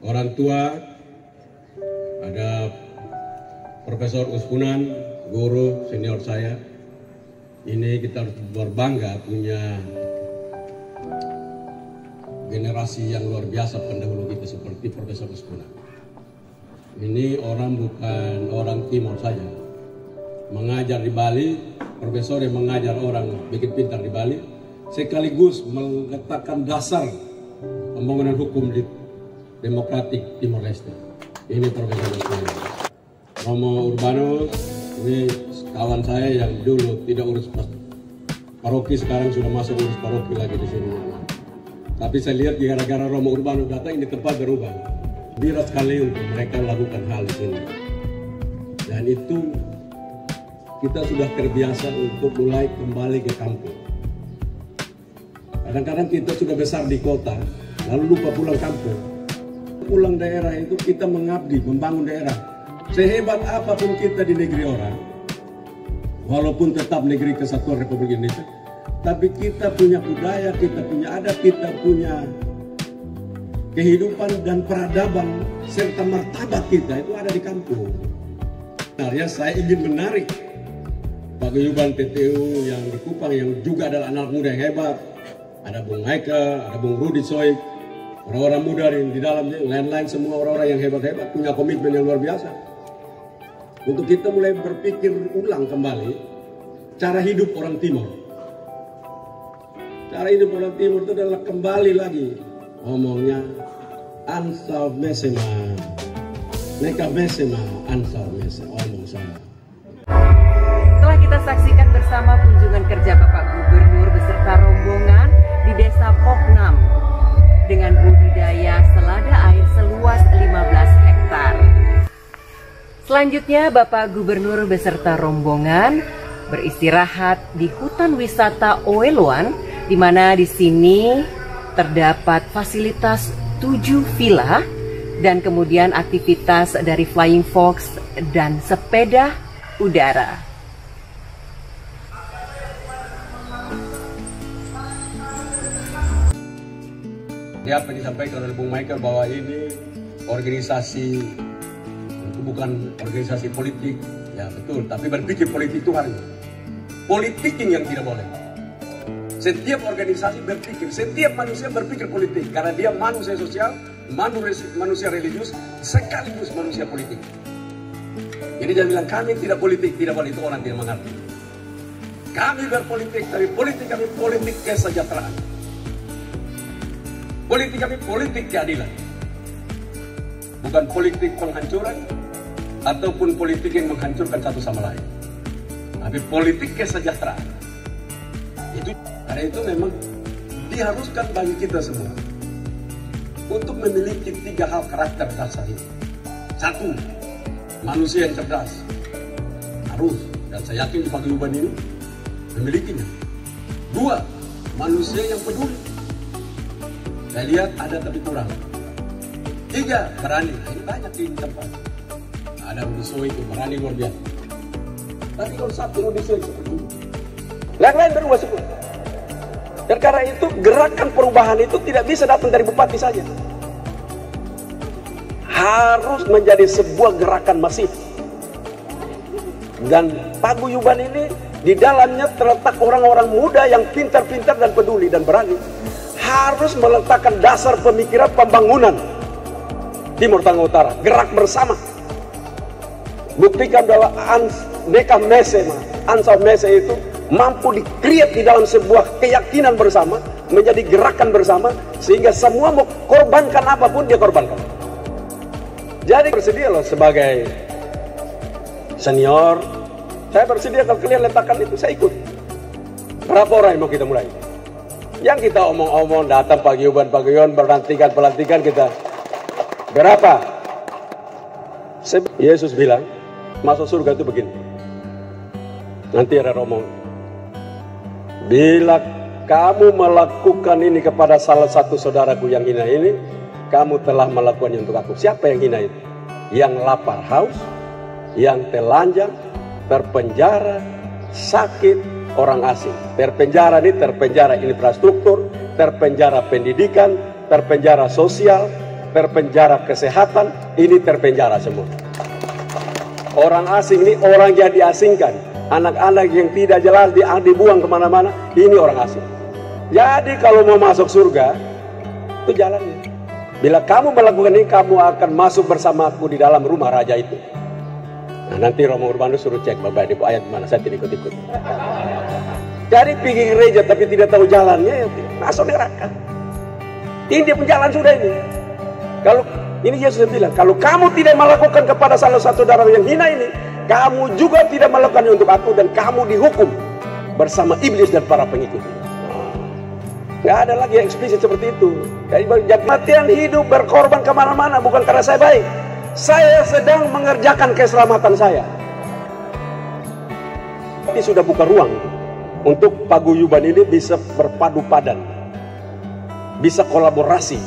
orang tua, ada Profesor Uskunan, guru senior saya. Ini kita harus berbangga punya generasi yang luar biasa pendahulu kita seperti Profesor Uskunan. Ini orang bukan orang timur saja. Mengajar di Bali, profesor yang mengajar orang bikin pintar di Bali, sekaligus meletakkan dasar pembangunan hukum di demokratik Timor Leste. Ini Profesor Uskunan. Romo Urbanus, ini kawan saya yang dulu tidak urus paroki, sekarang sudah masuk urus paroki lagi di sini. Tapi saya lihat gara-gara Romo Urbanus datang, ini tempat berubah. Biar sekali untuk mereka lakukan hal di sini. Dan itu kita sudah terbiasa untuk mulai kembali ke kampung. Kadang-kadang kita sudah besar di kota, lalu lupa pulang kampung. Pulang daerah itu kita mengabdi, membangun daerah. Sehebat apapun kita di negeri orang, walaupun tetap negeri kesatuan Republik Indonesia, tapi kita punya budaya, kita punya adat, kita punya kehidupan dan peradaban serta martabat kita itu ada di kampung. Sebenarnya saya ingin menarik paguyuban TTU yang di Kupang yang juga adalah anak muda yang hebat. Ada Bung Maika, ada Bung Rudi Soik, orang-orang muda di dalamnya, lain-lain semua orang-orang yang hebat-hebat punya komitmen yang luar biasa. Untuk kita mulai berpikir ulang kembali cara hidup orang Timur. Cara hidup orang Timur itu adalah kembali lagi ngomongnya ansau mesema, neka mesema ansau mesema, omong saya. Telah kita saksikan bersama kunjungan kerja Bapak Gubernur beserta rombongan di Desa Poknam dengan budidaya selada air seluas 15 hektar. Selanjutnya Bapak Gubernur beserta rombongan beristirahat di hutan wisata Oeloan, di mana di sini terdapat fasilitas 7 villa dan kemudian aktivitas dari Flying Fox dan sepeda udara. Dia apa disampaikan oleh Bung Michael bahwa ini organisasi, itu bukan organisasi politik, ya betul, tapi berpikir politik itu harus. Politiking yang tidak boleh. Setiap organisasi berpikir, setiap manusia berpikir politik karena dia manusia sosial, manusia religius, sekaligus manusia politik. Jadi jangan bilang kami tidak politik, tidak boleh, itu orang tidak mengerti. Kami berpolitik, tapi politik kami politik kesejahteraan. Politik kami politik keadilan. Bukan politik penghancuran ataupun politik yang menghancurkan satu sama lain. Tapi politik kesejahteraan. Karena itu memang diharuskan bagi kita semua untuk memiliki 3 hal karakter dasar ini. 1, manusia yang cerdas. Harus, dan saya yakin di paguyuban ini memilikinya. 2, manusia yang peduli. Saya lihat ada tapi kurang. 3, berani. Nah, ini banyak di tempat. Ada Rudi Soik itu berani luar biasa. Tapi kalau 1 Rudi Soik seperti itu, yang lain berubah semua. Dan karena itu gerakan perubahan itu tidak bisa datang dari bupati saja. Harus menjadi sebuah gerakan masif. Dan paguyuban ini di dalamnya terletak orang-orang muda yang pintar-pintar dan peduli dan berani. Harus meletakkan dasar pemikiran pembangunan Timur Tengah Utara. Gerak bersama. Buktikan bahwa Neka Mesema, Ansau Mese itu mampu di-create di dalam sebuah keyakinan bersama, menjadi gerakan bersama, sehingga semua mau korbankan apapun dia korbankan. Jadi bersedia loh sebagai senior, saya bersedia kalau kalian letakkan itu, saya ikut. Berapa orang yang mau kita mulai? Yang kita omong-omong datang paguyuban, pelantikan kita. Berapa? Yesus bilang, masuk surga itu begini. Nanti ada rombongan. Bila kamu melakukan ini kepada salah satu saudaraku yang hina ini, kamu telah melakukannya untuk aku. Siapa yang hina itu? Yang lapar haus, yang telanjang, terpenjara, sakit, orang asing. Terpenjara ini terpenjara infrastruktur, terpenjara pendidikan, terpenjara sosial, terpenjara kesehatan, ini terpenjara semua. Orang asing ini orang yang diasingkan. Anak-anak yang tidak jelas dibuang kemana-mana, ini orang asing. Jadi kalau mau masuk surga, itu jalannya. Bila kamu melakukan ini, kamu akan masuk bersamaku di dalam rumah raja itu. Nah, nanti Romo Urbanus suruh cek Bapak Ibu ayat mana, saya tidak ikut-ikut. Jadi pergi gereja tapi tidak tahu jalannya, masuk neraka. Ini dia penjalan sudah ini. Kalau ini Yesus yang bilang, kalau kamu tidak melakukan kepada salah satu saudara yang hina ini, kamu juga tidak melakukannya untuk aku, dan kamu dihukum bersama iblis dan para pengikutnya. Nggak ada lagi yang eksplisit seperti itu. Jadi matian hidup berkorban kemana-mana bukan karena saya baik. Saya sedang mengerjakan keselamatan saya. Ini sudah buka ruang untuk paguyuban ini bisa berpadu padan, bisa kolaborasi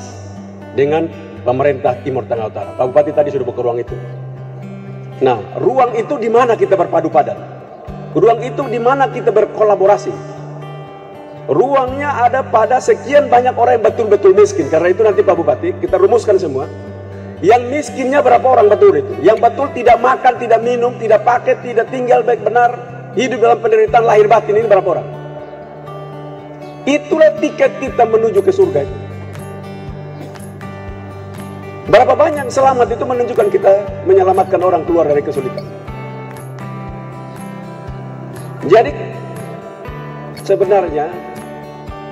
dengan pemerintah Timur Tengah Utara. Pak Bupati tadi sudah buka ruang itu. Nah, ruang itu di mana kita berpadu padan? Ruang itu di mana kita berkolaborasi? Ruangnya ada pada sekian banyak orang yang betul-betul miskin. Karena itu nanti Pak Bupati kita rumuskan semua. Yang miskinnya berapa orang betul itu? Yang betul tidak makan, tidak minum, tidak pakai, tidak tinggal baik benar, hidup dalam penderitaan lahir batin, ini berapa orang? Itulah tiket kita menuju ke surga itu. Berapa banyak selamat itu menunjukkan kita menyelamatkan orang keluar dari kesulitan. Jadi sebenarnya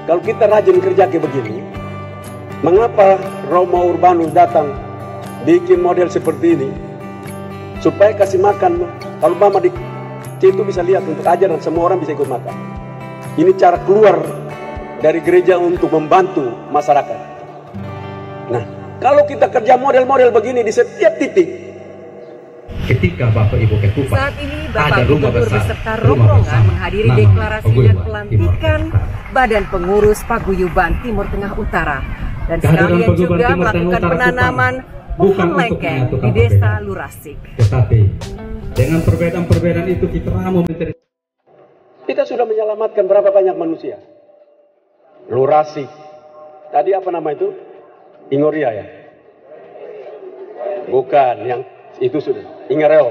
kalau kita rajin kerja kayak begini, mengapa Romo Urbanus datang bikin model seperti ini? Supaya kasih makan. Kalau mama di situ bisa lihat untuk ajar dan semua orang bisa ikut makan. Ini cara keluar dari gereja untuk membantu masyarakat. Nah, kalau kita kerja model-model begini di setiap titik, ketika Bapak Ibu Ketupat, saat ini Bapak Gubernur beserta rombongan menghadiri deklarasi dan pelantikan Badan Pengurus Paguyuban Timur Tengah Utara, dan sekalian juga melakukan penanaman pohon lengkeng di Desa Lurasik. Tetapi dengan perbedaan-perbedaan itu kita ramu mencari. Kita sudah menyelamatkan berapa banyak manusia. Lurasik, tadi apa nama itu? Ingoria ya? Bukan, yang itu sudah Ingareo.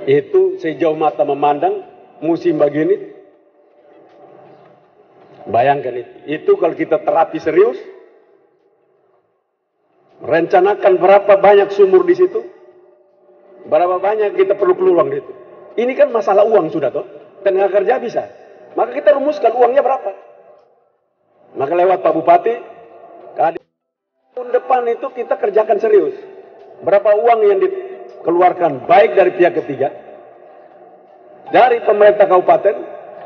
Itu sejauh mata memandang musim begini, bayangkan itu kalau kita terapi serius, rencanakan berapa banyak sumur di situ, berapa banyak kita perlu peluang di situ. Ini kan masalah uang sudah toh, tenaga kerja bisa, maka kita rumuskan uangnya berapa. Maka lewat Pak Bupati, tahun depan itu kita kerjakan serius. Berapa uang yang dikeluarkan baik dari pihak ketiga, dari pemerintah kabupaten,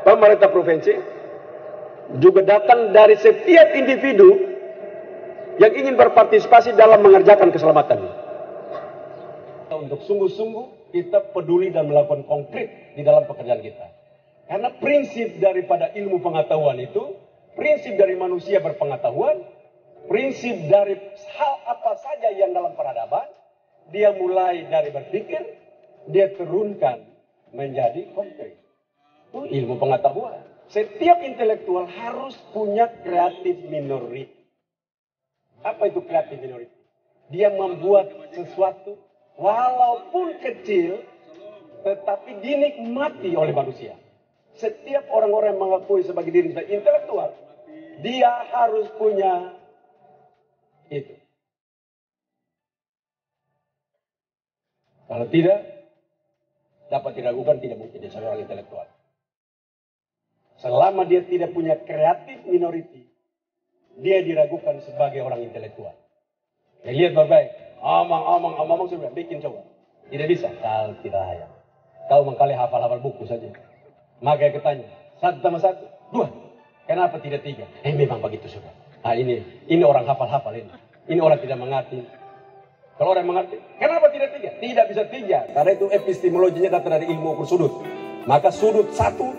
pemerintah provinsi, juga datang dari setiap individu yang ingin berpartisipasi dalam mengerjakan keselamatan. Untuk sungguh-sungguh kita peduli dan melakukan konkret di dalam pekerjaan kita. Karena prinsip daripada ilmu pengetahuan itu, prinsip dari manusia berpengetahuan, prinsip dari hal apa saja yang dalam peradaban, dia mulai dari berpikir, dia turunkan menjadi konkret. Itu ilmu pengetahuan. Setiap intelektual harus punya creative minority. Apa itu creative minority? Dia membuat sesuatu walaupun kecil, tetapi dinikmati oleh manusia. Setiap orang-orang yang mengakui sebagai diri sebagai intelektual, dia harus punya itu. Kalau tidak, dapat diragukan tidak mungkin dia seorang intelektual. Selama dia tidak punya kreatif minority, dia diragukan sebagai orang intelektual. Ya, lihat baik-baik, omong sudah bikin coba. Tidak bisa, kau tidak layak. Kau mengkali hafal-hafal buku saja. Maka dia tanya, 1 tambah 1, 2. Kenapa tidak 3? Memang begitu sudah. Nah ini orang hafal-hafal ini. Ini orang tidak mengerti. Kalau orang mengerti, kenapa tidak 3? Tidak bisa 3. Karena itu epistemologinya datang dari ilmu ukur sudut. Maka sudut satu